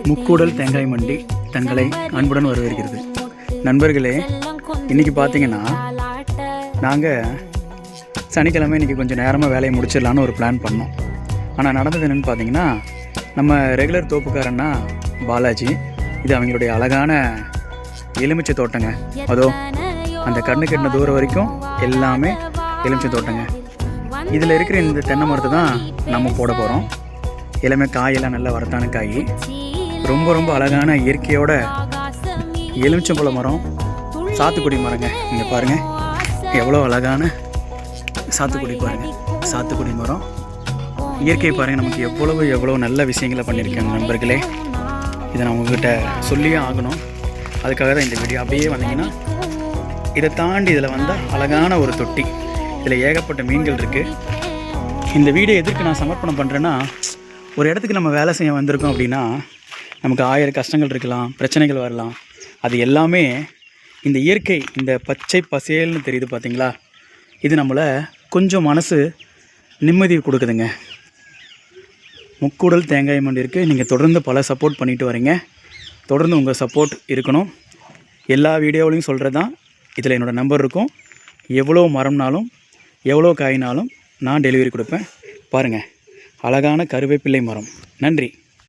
முக்கூடல் தேங்காய் மண்டி தங்களை அன்புடன் வரவேற்கிறது. நண்பர்களே, இன்றைக்கி பார்த்தீங்கன்னா நாங்கள் சனிக்கிழமை இன்றைக்கி கொஞ்சம் நேரமாக வேலையை முடிச்சிடலான்னு ஒரு பிளான் பண்ணோம். ஆனால் நடந்தது என்னென்னு பார்த்தீங்கன்னா, நம்ம ரெகுலர் தோப்புக்காரன்னா பாலாஜி, இது அவங்களுடைய அழகான எலுமிச்சை தோட்டங்க. அதோ அந்த கண்ணு கட்டின தூரம் வரைக்கும் எல்லாமே எலுமிச்சை தோட்டங்க. இதில் இருக்கிற இந்த தென்னை மரத்தை தான் நம்ம போட போகிறோம். எல்லாமே காயெல்லாம் நல்லா வரத்தான காய், ரொம்ப ரொம்ப அழகான இயற்கையோட எலுமிச்சம்பழ மரம், சாத்துக்குடி மரங்க. இங்கே பாருங்கள் எவ்வளோ அழகான சாத்துக்குடி பாருங்கள், சாத்துக்குடி மரம். இயற்கை பாருங்கள், நமக்கு எவ்வளோ நல்ல விஷயங்களை பண்ணியிருக்காங்க நண்பர்களே. இதை நான் உங்கள்கிட்ட சொல்லியே ஆகணும். அதுக்காக தான் இந்த வீடியோ. அப்படியே வந்தீங்கன்னா இதை தாண்டி இதில் வந்தால் அழகான ஒரு தொட்டி, இதில் ஏகப்பட்ட மீன்கள் இருக்குது. இந்த வீடியோ எதற்கு நான் சமர்ப்பணம் பண்ணுறேன்னா, ஒரு இடத்துக்கு நம்ம வேலை செய்ய வந்திருக்கோம் அப்படின்னா நமக்கு 1000 கஷ்டங்கள் இருக்கலாம், பிரச்சனைகள் வரலாம். அது எல்லாமே இந்த இயற்கை, இந்த பச்சை பசேல்னு தெரியுது பார்த்தீங்களா, இது நம்மளை கொஞ்சம் மனசு நிம்மதி கொடுக்குதுங்க. முக்கூடல் தேங்காய் மண்டி இருக்குது. நீங்கள் தொடர்ந்து பல சப்போர்ட் பண்ணிட்டு வரீங்க. தொடர்ந்து உங்கள் சப்போர்ட் இருக்கணும். எல்லா வீடியோவிலையும் சொல்கிறது தான், இதில் என்னோடய நம்பர் இருக்கும். எவ்வளோ மரம்னாலும் எவ்வளோ காயினாலும் நான் டெலிவரி கொடுப்பேன். பாருங்கள், அழகான கருவேப்பிள்ளை மரம். நன்றி.